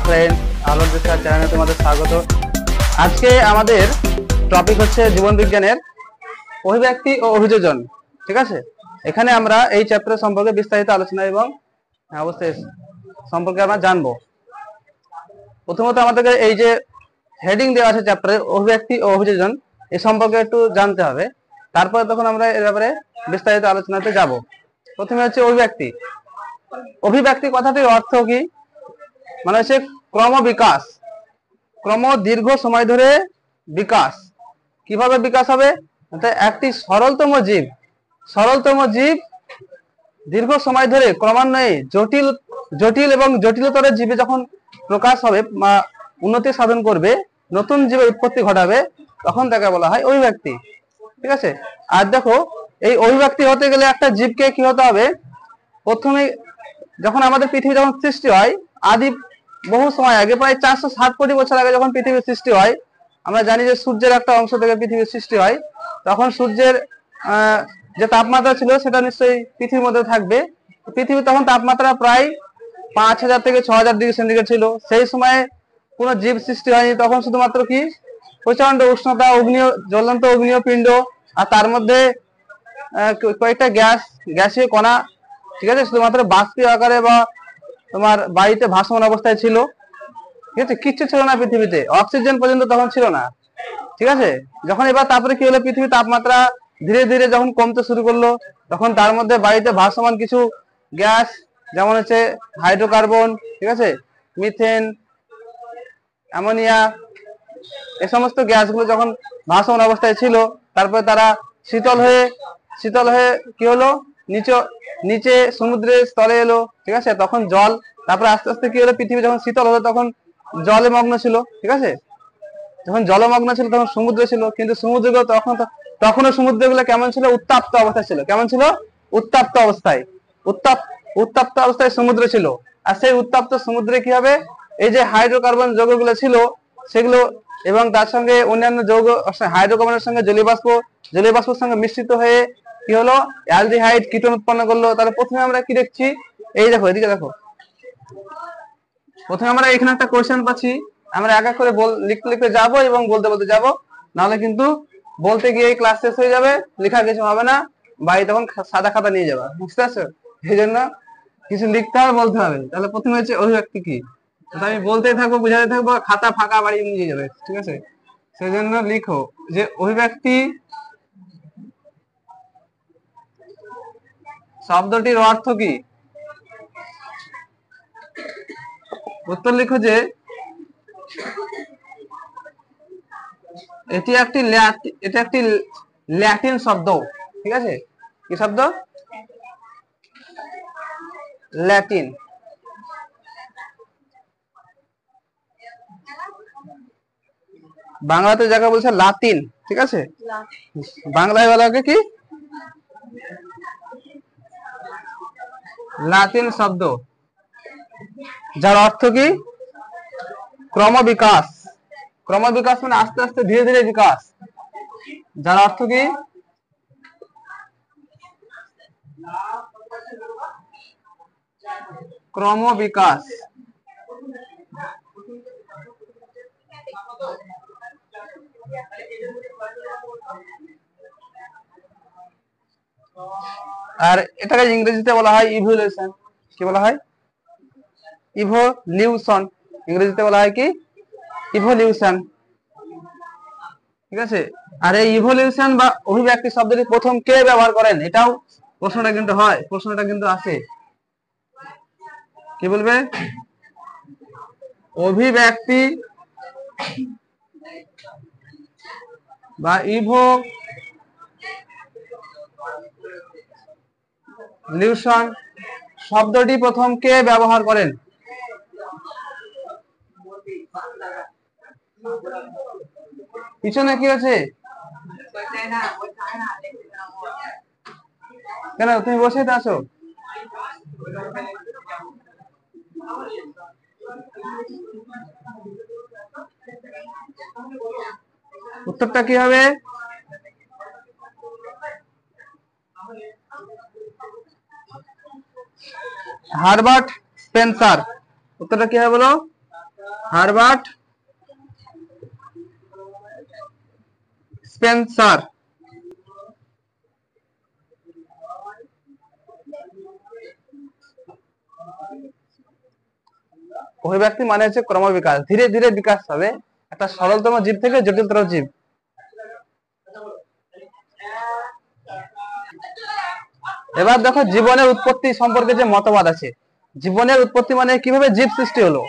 Friend, আলোর দিশা চ্যানেলে তোমাদের স্বাগত। আজকে আমাদের টপিক হচ্ছে জীবন বিজ্ঞানের অভিব্যক্তি ও অভিযোজন। ঠিক আছে, এখানে আমরা এই চ্যাপ্টার সম্পর্কে বিস্তারিত আলোচনা এবং অবশ্যই সম্পর্কে আমরা জানবো। প্রথমত আমাদেরকে এই যে হেডিং দেওয়া আছে চ্যাপ্টারে অভিব্যক্তি ও অভিযোজন, এই সম্পর্কে একটু জানতে হবে। তারপরে তখন আমরা এর ব্যাপারে বিস্তারিত আলোচনাতে যাব। প্রথমে হচ্ছে অভিব্যক্তি। অভিব্যক্তি কথাটির অর্থ কি? মানে হচ্ছে ক্রম বিকাশ, ক্রম দীর্ঘ সময় ধরে বিকাশ। কিভাবে বিকাশ হবে? একটি সরলতম জীব দীর্ঘ সময় ধরে ক্রমান্বয়ে জটিল এবং জটিলতর জীবে যখন প্রকাশ হবে বা উন্নতি সাধন করবে, নতুন জীবের উৎপত্তি ঘটাবে, তখন তাকে বলা হয় অভিব্যক্তি। ঠিক আছে। আর দেখো, এই অভিব্যক্তি হতে গেলে একটা জীবকে কি হতে হবে? প্রথমে যখন আমাদের পৃথিবী যখন সৃষ্টি হয়, আদি বহু সময় আগে, প্রায় 460 কোটি বছর আগে যখন পৃথিবীর সৃষ্টি হয়, আমরা জানি যে সূর্যের একটা অংশ থেকে পৃথিবীর সৃষ্টি হয়। তখন সূর্যের যে তাপমাত্রা ছিল সেটা নিশ্চয়ই পৃথিবীর মধ্যে থাকবে। পৃথিবীর তখন তাপমাত্রা প্রায় 5000 থেকে 6000 ডিগ্রি সেন্টিগ্রেড ছিল। সেই সময় কোনো জীব সৃষ্টি হয়নি। তখন শুধুমাত্র কি প্রচন্ড উষ্ণতা, জ্বলন্ত অগ্নিয় পিণ্ড, আর তার মধ্যে কয়েকটা গ্যাসীয় কণা, ঠিক আছে, শুধুমাত্র বাষ্পীয় আকারে বা তোমার বাড়িতে ভাসমান অবস্থায় ছিল। ঠিক আছে, কিচ্ছু ছিল না পৃথিবীতে, অক্সিজেন পর্যন্ত তখন ছিল না। ঠিক আছে, যখন এবার তারপরে কি হলো, পৃথিবীর তাপমাত্রা ধীরে ধীরে যখন কমতে শুরু করলো, তখন তার মধ্যে বাড়িতে ভাসমান কিছু গ্যাস, যেমন হচ্ছে হাইড্রোকার্বন, ঠিক আছে, মিথেন, অ্যামোনিয়া, এ সমস্ত গ্যাসগুলো যখন ভাসমান অবস্থায় ছিল, তারপরে তারা শীতল হয়ে কি হলো, নিচে সমুদ্রের স্তরে এলো। ঠিক আছে, তখন জল, তারপরে আস্তে আস্তে কি হলো, পৃথিবী যখন শীতল হলো তখন জলে মগ্ন ছিল। ঠিক আছে, যখন জলমগ্ন ছিল তখন সমুদ্র ছিল, কিন্তু সমুদ্রগুলো তখনও সমুদ্রগুলো কেমন ছিল? উত্তাপ্ত অবস্থায় ছিল। কেমন ছিল? উত্তাপ্ত অবস্থায় সমুদ্র ছিল। আর সেই উত্তাপ্ত সমুদ্রে কি হবে? এই যে হাইড্রোকার্বন যৌগগুলো ছিল সেগুলো, এবং তার সঙ্গে অন্যান্য যৌগ, হাইড্রোকার্বনের সঙ্গে জলীয় বাষ্পের সঙ্গে মিশ্রিত হয়ে কি হলো? অ্যালডিহাইড কিটোন উৎপন্ন করলো। তাহলে প্রথমে আমরা কি দেখছি? এই দেখো, এদিকে দেখো, প্রথমে আমরা এখানে একটা কোশ্চেন পাচ্ছি। আমরা এক এক করে লিখতে যাবো এবং বলতে যাবো, নাহলে কিন্তু বলতে গিয়ে ক্লাস শেষ হয়ে যাবে, লেখা কিছু হবে না, বাড়ি তখন সাদা খাতা নিয়ে যাবে। বুঝতে পারছো? এই জন্য কিছু লিখতে হবে, বলতে হবে। তাহলে প্রথমে হচ্ছে অভিব্যক্তি কি, আমি বলতেই থাকবো, বুঝাতে থাকবো, খাতা ফাঁকা বাড়ি নিয়ে যাবে। ঠিক আছে, সেই জন্য লিখো যে অভিব্যক্তি শব্দটির অর্থ কি। উত্তর লিখো যে এটি একটি ল্যাটিন শব্দ। ঠিক আছে, কি শব্দ? ল্যাটিন। বাংলাতে যাকে বলছে লাতিন। ঠিক আছে, বাংলায় বলা কি? লাতিন শব্দ, যার অর্থ কি? ক্রমবিকাশ। ক্রমবিকাশ মানে আস্তে আস্তে, ধীরে ধীরে বিকাশ। যার অর্থ কি? ক্রমবিকাশ। আর এটাকে ইংরেজিতে বলা হয় ইভলিউশন। কি বলা হয়? ইভলিউশন। ইংরেজিতে বলা হয় কি? ইভলিউশন। ঠিক আছে, আর এই ইভলিউশন বা অভিব্যক্তি শব্দটি প্রথম কে ব্যবহার করেন? এটাও প্রশ্নটা কিন্তু আসে। কি বলবে? অভিব্যক্তি বা ইভলিউশন শব্দটি প্রথম কে ব্যবহার করেন? পিছনে কি আছে? কেন তুমি বসে আছো? উত্তরটা কি হবে? Herbert Spencer. উত্তরটা কি হবে বলো? Herbert Spencer. অভিব্যক্তি মানে হচ্ছে ক্রমবিকাশ, ধীরে ধীরে বিকাশ হবে একটা সরলতম জীব থেকে জটিলতর জীব। এবার দেখো জীবনের উৎপত্তি সম্পর্কে যে মতবাদ আছে। জীবনের উৎপত্তি মানে কিভাবে জীব সৃষ্টি হলো।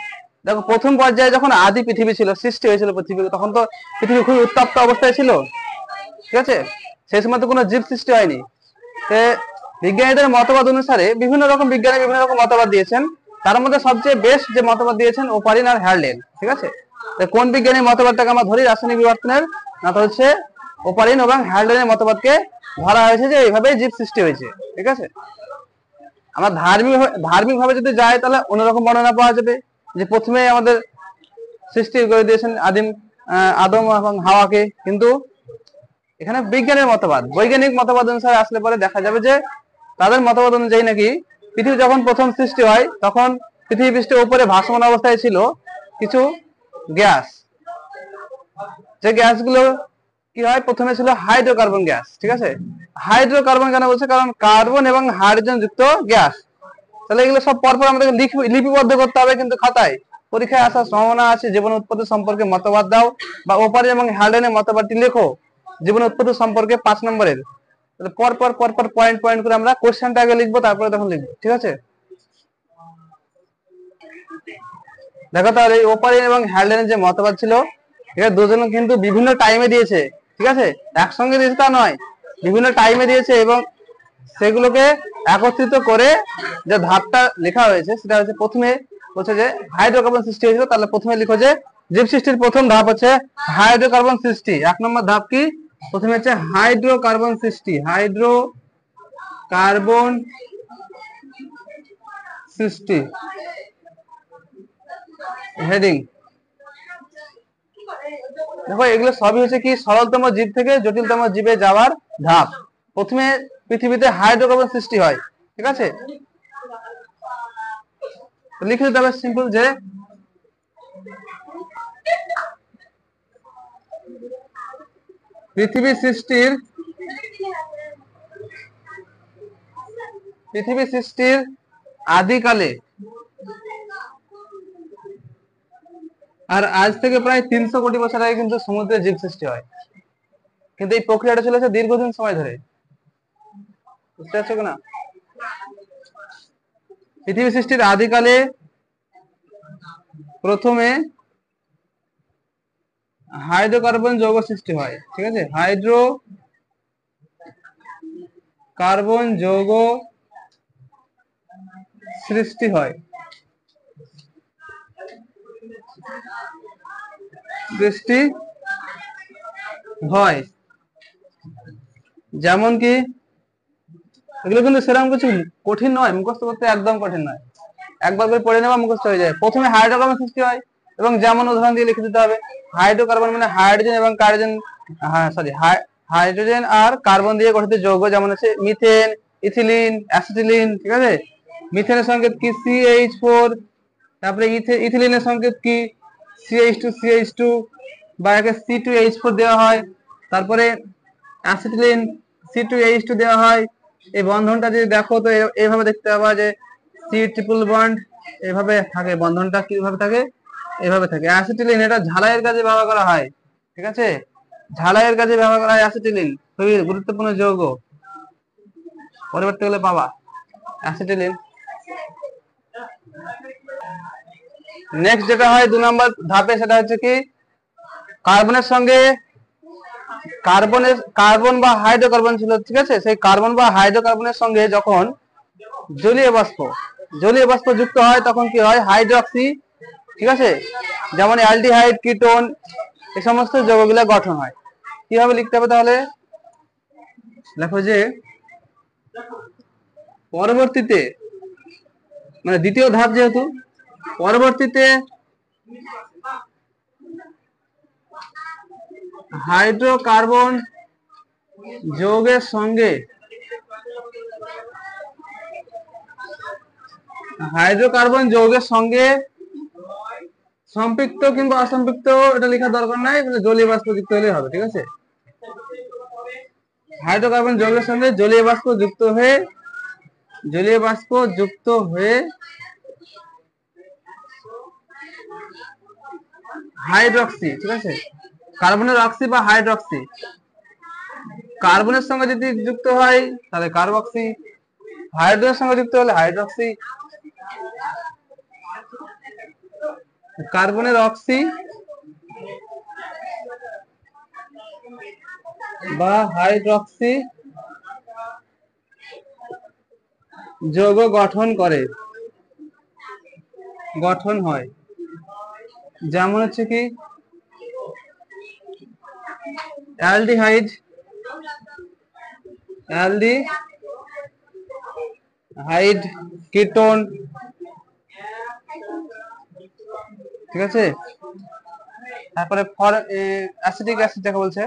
দেখো প্রথম পর্যায়ে যখন আদি পৃথিবী ছিল, সৃষ্টি হয়েছিল পৃথিবী, তখন তো পৃথিবী খুবই উত্তপ্ত অবস্থায় ছিল, ঠিক আছে। সেই সময় তো কোনো জীব সৃষ্টি হয়নি। বিজ্ঞানীদের মতবাদ অনুসারে বিভিন্ন রকম বিজ্ঞানী বিভিন্ন রকম মতবাদ দিয়েছেন। তার মধ্যে সবচেয়ে বেস্ট যে মতবাদ দিয়েছেন ওপারিন আর হ্যারল্যান্ড, ঠিক আছে। কোন বিজ্ঞানীর মতবাদটাকে আমরা ধরি রাসায়নিক বিবর্তনের, না তো হচ্ছে ওপারিন এবং হ্যারল্যান্ডের মতবাদকে ধরা হয়েছে যে এইভাবেই জীব সৃষ্টি হয়েছে, ঠিক আছে। আমরা ধার্মিক ভাবে যদি যাই তাহলে অন্যরকম বর্ণনা পাওয়া যাবে, যে প্রথমে আমাদের সৃষ্টি করে দিয়েছেন আদম এবং হাওয়াকে। কিন্তু এখানে বিজ্ঞানের মতবাদ, বৈজ্ঞানিক মতবাদ অনুসারে আসলে পরে দেখা যাবে যে তাদের মতবাদ অনুযায়ী নাকি পৃথিবী যখন প্রথম সৃষ্টি হয় তখন পৃথিবী পৃষ্ঠের উপরে ভাসমান অবস্থায় ছিল কিছু গ্যাস। যে গ্যাসগুলো কি হয়, প্রথমে ছিল হাইড্রোকার্বন গ্যাস, ঠিক আছে। হাইড্রোকার্বন কেন বলছে, কারণ কার্বন এবং হাইড্রোজেন যুক্ত গ্যাস। তাহলে এগুলো সব পরপর আমাদেরকে লিপিবদ্ধ করতে হবে, কিন্তু খাতায় পরীক্ষায় আসার সম্ভাবনা আছে। জীবন উৎপত্তি সম্পর্কে মতবাদ দাও বা ওপারিন এবং হ্যারল্যান্ডের মতবাদটি লেখো জীবন উৎপত্তি সম্পর্কে 5 নম্বরের। তাহলে পরপর পয়েন্ট পয়েন্ট করে আমরা কোশ্চেনটা আগে লিখবো, তারপরে তখন লিখবো, ঠিক আছে। দেখো তাহলে ওপারিন এবং হ্যারল্যান্ডের যে মতবাদ ছিল, এটা দুজনে কিন্তু বিভিন্ন টাইমে দিয়েছে, ঠিক আছে। একসঙ্গে দিয়েছে তা নয়, বিভিন্ন টাইমে দিয়েছে, এবং সেগুলোকে একত্রিত করে যে ধাপটা লেখা হয়েছে সেটা হচ্ছে, প্রথমে হচ্ছে যে হাইড্রোকার্বন সৃষ্টি হয়েছিল। তাহলে প্রথমে লিখো যে জীব সৃষ্টির প্রথম ধাপ হচ্ছে হাইড্রোকার্বন সৃষ্টি। 1 নম্বর ধাপ কি, প্রথমে হচ্ছে হাইড্রোকার্বন সৃষ্টি, হাইড্রোকার্বন সৃষ্টি হেডিং। দেখো এগুলো সবই হচ্ছে কি সরলতম জীব থেকে জটিলতম জীবে যাওয়ার ধাপ। প্রথমে পৃথিবীতে হাইড্রোকার্বন সৃষ্টি হয়, ঠিক আছে। লিখে দিতে হবে সিম্পল যে পৃথিবী সৃষ্টির আদিকালে, আর আজ থেকে প্রায় 300 কোটি বছর আগে কিন্তু সমুদ্রে জীব সৃষ্টি হয়। কিন্তু এই প্রক্রিয়াটা চলেছে দীর্ঘদিন সময় ধরে, বুঝতে পারছো কিনা। পৃথিবী সৃষ্টির আদিকালে প্রথমে হাইড্রোকার্বন যৌগ সৃষ্টি হয়, ঠিক আছে। হাইড্রোকার্বন যৌগ সৃষ্টি হয়, যেমন কি এগুলো কিন্তু সেরকম কিছু কঠিন নয়, মুখস্থ করতে একদম কঠিন নয়, একবার করে পড়ে নেওয়া মুখস্থ হয়ে যায়। প্রথমে হাইড্রোকার্বন সৃষ্টি হয়, এবং যেমন উদাহরণ দিয়ে লিখে দিতে হবে। হাইড্রোকার্বন মানে হাইড্রোজেন এবং হাইড্রোজেন আর কার্বন দিয়ে গঠিত যৌগ, যেমন হচ্ছে মিথেন, ইথিলিন, অ্যাসিটিলিন, ঠিক আছে। মিথেনের সংকেত কি, CH4। তারপরে ইথিলিনের সংকেত কি, CH2 বা একে C2H4 দেওয়া হয়। তারপরে অ্যাসিটিলিন C2H2 দেওয়া হয়। এই বন্ধনটা যদি দেখো তো এইভাবে দেখতে পাবা যে C ট্রিপল বন্ড এইভাবে থাকে, বন্ধনটা কিভাবে থাকে, এইভাবে থাকে। অ্যাসিটিলিন এটা ঝালাইয়ের কাজে ব্যবহার করা হয়, ঠিক আছে। ঝালাইয়ের কাজে ব্যবহার করা হয় অ্যাসিটিলিন, খুবই গুরুত্বপূর্ণ যৌগ, পরবর্তী হলে পাবা অ্যাসিটিলিন। নেক্সট যেটা হয় 2 নম্বর ধাপে, সেটা হচ্ছে কি কার্বনের সঙ্গে কার্বন বা হাইড্রোকার্বন ছিল, ঠিক আছে। সেই কার্বন বা হাইড্রোকার্বনের সঙ্গে যখন জলীয় বাষ্প যুক্ত হয় তখন কি হয়, হাইড্রক্সি, ঠিক আছে। যেমন অ্যালডিহাইড, কিটোন, এই সমস্ত যৌগগুলো গঠন হয়। কিভাবে লিখতে হবে তাহলে, দেখো যে পরবর্তীতে মানে দ্বিতীয় ধাপ, যেহেতু পরবর্তীতে হাইড্রোকার্বন যৌগের সঙ্গে সম্পৃক্ত কিংবা অসম্পৃক্ত এটা লেখার দরকার নাই, জলীয় বাষ্প যুক্ত হলে হবে, ঠিক আছে। হাইড্রোকার্বন যৌগের সঙ্গে জলীয় বাষ্প যুক্ত হয়ে হাইড্রক্সি, ঠিক আছে, কার্বনের অক্সি বা হাইড্রক্সি, কার্বনের সঙ্গে যদি যুক্ত হয় তাহলে কার্বক্সি, হাইড্রোজেনের সঙ্গে যুক্ত হলে হাইড্রক্সি, কার্বনের অক্সি বা হাইড্রক্সি যৌগ গঠন হয়। যেমন হচ্ছে কি অ্যালডিহাইড, কিটোন, ঠিক আছে। তারপরে অ্যাসিটিক অ্যাসিড যাকে বলছে,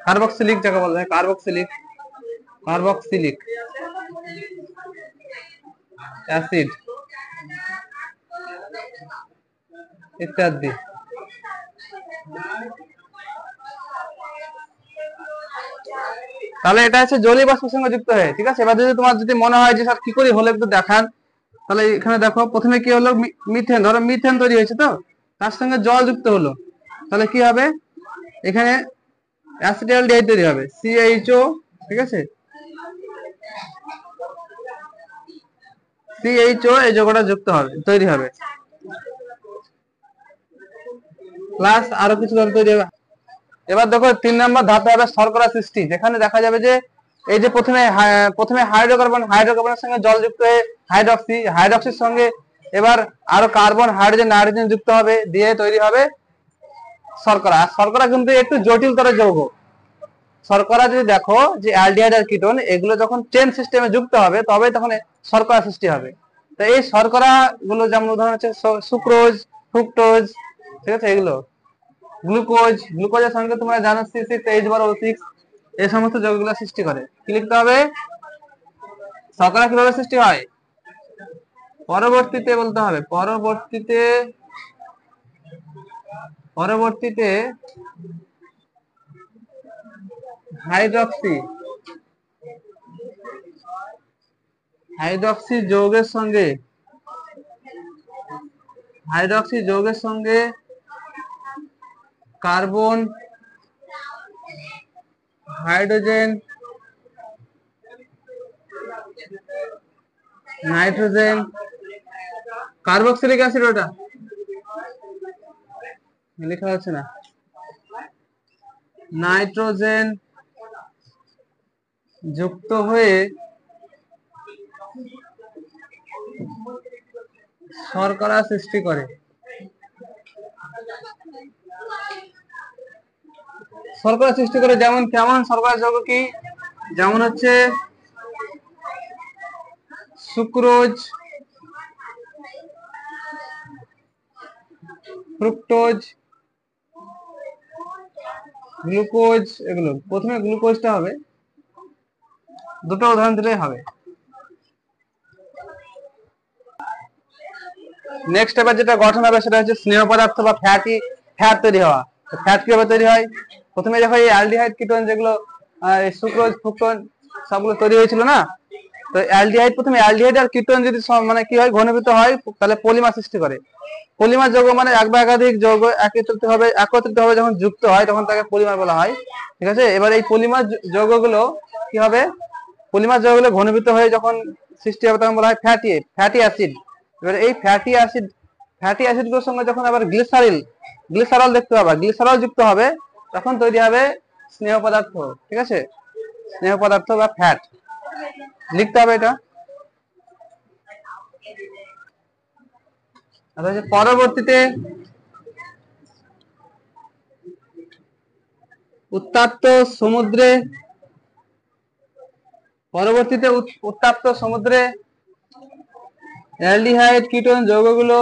কার্বক্সিলিক যাকে বলা হয়, কার্বক্সিলিক অ্যাসিড ইত্যাদি। তাহলে এটা হচ্ছে জলীয় বাষ্পের সঙ্গে যুক্ত হয়ে, ঠিক আছে। এবার যদি তোমার মনে হয় যে স্যার কি করে হলো একটু দেখান, তাহলে এখানে দেখো প্রথমে কি হলো, মিথেন, ধরো মিথেন তৈরি হয়েছে, তো তার সঙ্গে জল যুক্ত হলো, তাহলে কি হবে, এখানে অ্যাসিটালডিহাইড তৈরি হবে, CHO, ঠিক আছে, CHO এই যৌগটা তৈরি হবে, প্লাস আরো কিছু তৈরি হবে। এবার দেখো 3 নম্বর ধাপে হবে শর্করা সৃষ্টি, যেখানে দেখা যাবে যে এই যে প্রথমে হাইড্রোকার্বনের সঙ্গে জল যুক্ত হয়ে হাইড্রক্সির সঙ্গে এবার আরো কার্বন, হাইড্রোজেন, নাইট্রোজেন যুক্ত হবে, দিয়ে তৈরি হবে শর্করা। শর্করা কিন্তু একটু জটিলতর যৌগ। শর্করা যদি দেখো যে অ্যালডিহাইড আর কিটোন এগুলো যখন চেন সিস্টেমে যুক্ত হবে তবে তখন শর্করা সৃষ্টি হবে। তো এই শর্করা গুলো যেমন উদাহরণ হচ্ছে সুক্রোজ, ফ্রুক্টোজ, ঠিক আছে, এগুলো গ্লুকোজের সঙ্গে তোমরা জানো C6H12O6, এই সমস্ত যৌগগুলো সৃষ্টি করে। কি লিখতে হবে, শর্করা কিভাবে সৃষ্টি হয়, পরবর্তীতে বলতে হবে, পরবর্তীতে হাইড্রক্সি যৌগের সঙ্গে carbon, hydrogen, nitrogen, carboxylic acid, ওটা লেখা হচ্ছে না, নাইট্রোজেন যুক্ত হয়ে শর্করা সৃষ্টি করে। যেমন কেমন শর্করা যৌগ কি, যেমন হচ্ছে সুক্রোজ, ফ্রুক্টোজ, গ্লুকোজ, এগুলো। প্রথমে গ্লুকোজটা হবে, দুটো উদাহরণ দিলেই হবে। নেক্সট এবার যেটা গঠন হবে সেটা হচ্ছে স্নেহ পদার্থ বা ফ্যাট তৈরি হওয়া। ফ্যাট কিভাবে তৈরি হয়, প্রথমে দেখো এই অ্যালডিহাইড, কিটোন যেগুলো সুক্রোজ, ফ্রুক্টোজ সবগুলো তৈরি হয়েছিল না, তো প্রথমে অ্যালডিহাইড আর কিটোন যদি মানে কি হয়, ঘনীভূত হয়, তাহলে পলিমার সৃষ্টি করে। পলিমার যৌগ মানে এক বা একাধিক যৌগ একত্রিত হবে যখন যুক্ত হয় তখন তাকে পলিমার বলা হয়, ঠিক আছে। এবার এই পলিমার যৌগগুলো কি হবে, পলিমার যৌগগুলো ঘনীভূত হয়ে যখন সৃষ্টি হবে তখন বলা হয় ফ্যাটি অ্যাসিড। এবার এই ফ্যাটি অ্যাসিড গুলোর সঙ্গে যখন আবার গ্লিসারল দেখতে পাবা, গ্লিসারল যুক্ত হবে তখন তৈরি হবে স্নেহ পদার্থ, ঠিক আছে, স্নেহ পদার্থ বা ফ্যাট লিখতে হবে এটা। পরবর্তীতে উত্তপ্ত সমুদ্রে অ্যালডিহাইড, কিটোন যৌগগুলো,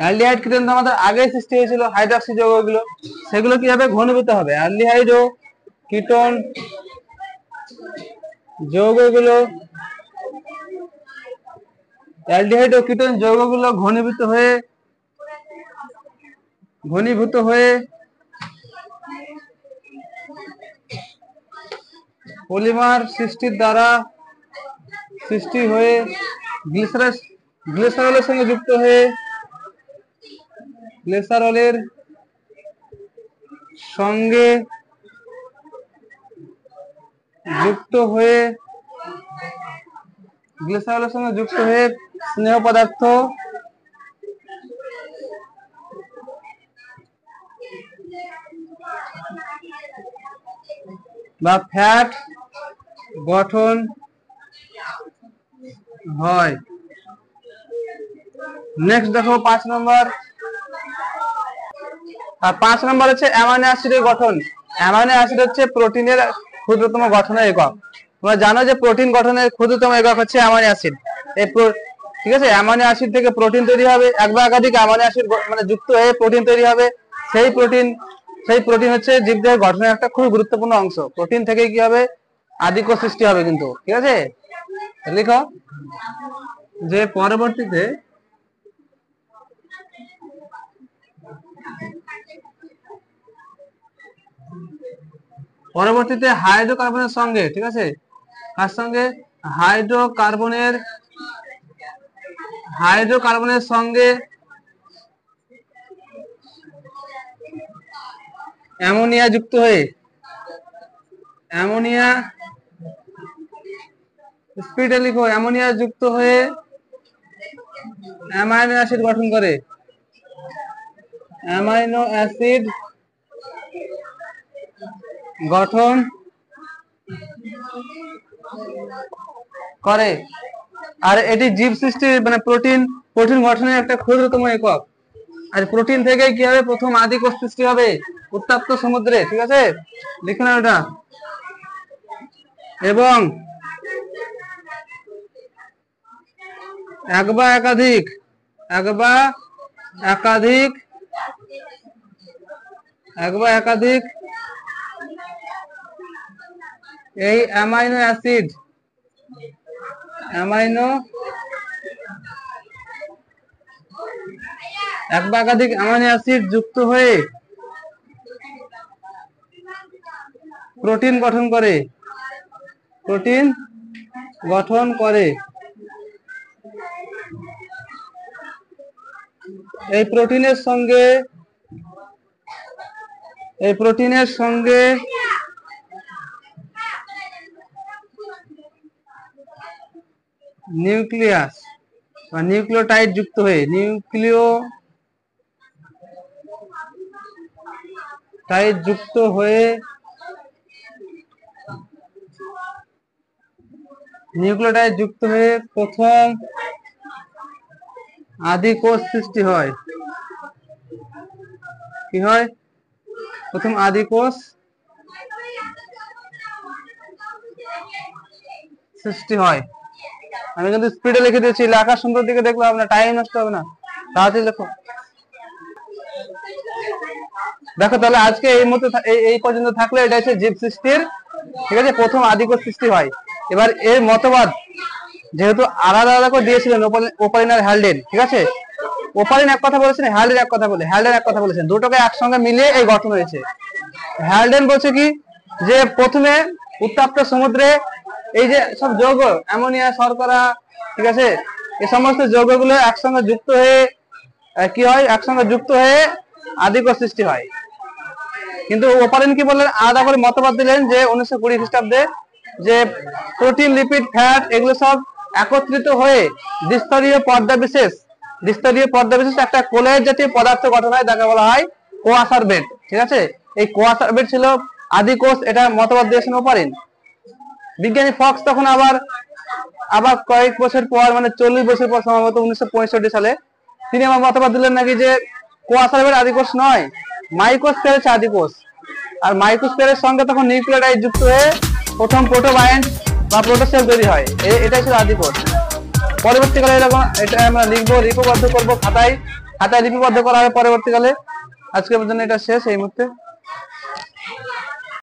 অ্যালডিহাইড, কিটোন তো আমাদের আগে সৃষ্টি হয়েছিল, হাইড্রক্সি যৌগগুলো, সেগুলো কি হবে, ঘনীভূত হবে। অ্যালডিহাইড ও কিটোন যৌগগুলো অ্যালডিহাইড ও কিটোন যৌগগুলো ঘনীভূত হয়ে পলিমার সৃষ্টির দ্বারা সৃষ্টি হয়ে গ্লিসারলের সঙ্গে যুক্ত হয়ে গ্লিসারলের সঙ্গে যুক্ত হয়ে স্নেহ পদার্থ বা ফ্যাট গঠন হয়। নেক্সট দেখো 5 নম্বর। আর 5 নম্বর হচ্ছে অ্যামাইনো অ্যাসিডের গঠন। অ্যামাইনো অ্যাসিড হচ্ছে প্রোটিনের ক্ষুদ্রতম গঠনের একক। তোমরা জানো যে প্রোটিন গঠনের ক্ষুদ্রতম একক হচ্ছে অ্যামাইনো অ্যাসিড। ঠিক আছে, অ্যামাইনো অ্যাসিড থেকে প্রোটিন তৈরি হবে, এক বা একাধিক অ্যামাইনো অ্যাসিড মানে যুক্ত হয়ে প্রোটিন তৈরি হবে। সেই প্রোটিন হচ্ছে জীবদেহের গঠনের একটা খুব গুরুত্বপূর্ণ অংশ। প্রোটিন থেকে কি হবে, আদিকোষ সৃষ্টি হবে। কিন্তু ঠিক আছে, লিখো যে পরবর্তীতে হাইড্রোকার্বনের সঙ্গে, ঠিক আছে, কার সঙ্গে, হাইড্রোকার্বনের সঙ্গে অ্যামোনিয়া যুক্ত হয়ে স্পিডে লিখো, অ্যামোনিয়া যুক্ত হয়ে অ্যামাইনো অ্যাসিড গঠন করে। অ্যামাইনো অ্যাসিড গঠন করে। আর এটি জীব সৃষ্টির মানে প্রোটিন গঠনের একটা ক্ষুদ্রতম একক। আর প্রোটিন থেকে কি হবে, প্রথম আদিকোষ সৃষ্টি হবে উত্তপ্ত সমুদ্রে। ঠিক আছে, লিখুন এটা। এবং এক বা একাধিক এই অ্যামাইনো অ্যাসিড যুক্ত হয়ে প্রোটিন গঠন করে। এই প্রোটিনের সঙ্গে নিউক্লিয়াস বা নিউক্লিওটাইড যুক্ত হয়ে প্রথম আদিকোষ সৃষ্টি হয়। কি হয়, প্রথম আদিকোষ সৃষ্টি হয়। আমি কিন্তু স্পিডে লিখে দিয়েছি, লেখার সুন্দর দিকে দেখলে হবে না, টাইম নষ্ট হবে না, তাড়াতাড়ি লেখো। দেখো তাহলে আজকে এই পর্যন্ত থাকলে এটা হচ্ছে জীব সৃষ্টির, ঠিক আছে, প্রথম আদিকোষ সৃষ্টি হয়। এবার এর মতবাদ যেহেতু আলাদা আলাদা করে দিয়েছিলেন ওপারিন আর হ্যালডেন, ঠিক আছে, ওপারিন এক কথা বলেছেন, হ্যালডেন এক কথা বলেছেন, দুটোকে একসঙ্গে মিলিয়ে এই গঠন হয়েছে। হ্যালডেন বলছে কি, যে প্রথমে উত্তপ্ত সমুদ্রে এই যে সব যৌগ, অ্যামোনিয়া, শর্করা, ঠিক আছে, এই সমস্ত যৌগগুলো একসঙ্গে যুক্ত হয়ে কি হয়, আদিকোষ সৃষ্টি হয়। কিন্তু ওপারিন কি বললেন, আলাদা করে মতবাদ দিলেন যে 1920 খ্রিস্টাব্দে যে প্রোটিন, লিপিড, ফ্যাট এগুলো সব একত্রিত হয়ে দ্বিস্তরীয় পর্দা বিশেষ একটা কোলয়েড জাতীয় পদার্থ গঠন হয়, যাকে বলা হয় কোয়াসারবেট। ঠিক আছে, এই কোয়াসারবেট ছিল আদিকোষ, এটা মতবাদ দিয়েছেন ওপারিন। বিজ্ঞানী ফক্স তখন আবার কয়েক বছর পর, মানে 40 বছর পর, সম্ভবত 1965 সালে, তিনি আমার মতবাদ দিলেন নাকি যে কোয়াসারবেট আদিকোষ নয়, মাইক্রোস্ফিয়ার হচ্ছে আদিকোষ। আর মাইক্রোস্ফিয়ারের সঙ্গে তখন নিউক্লিওটাইড যুক্ত হয়ে প্রথম প্রোটোবায়েন্ট বা প্রোটোসেল তৈরি হয়, এটাই ছিল আদিকোষ। পরবর্তীকালে এটা আমরা লিখবো, লিপিবদ্ধ করবো খাতায় লিপিবদ্ধ করা হবে পরবর্তীকালে। আজকের জন্য এটা শেষ এই মুহূর্তে।